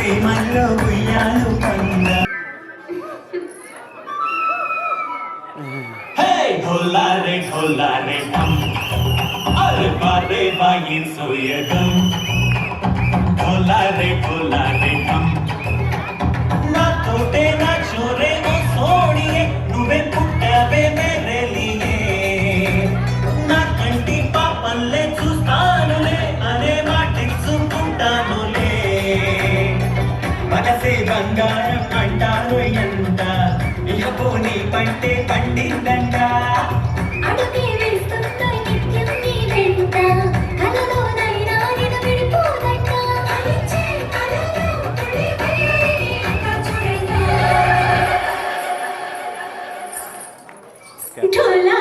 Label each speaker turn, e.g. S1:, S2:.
S1: ప్రేమల్లో ఉయ్యాలు పంద ढोला रे हम अरे बारे बाई सोयगम ढोला रे हम ना तोटे ना छोरे ओ सोनिए नुवे पुट्टावे मेरे लिए ना कंटी पापल्ले చూస్తానులే అనే మాటిచ్చుకుంటానులే మనసే బంగారం అంటారు ఎంత ఇక పోనీ పంటే పండిందంట
S2: ढोला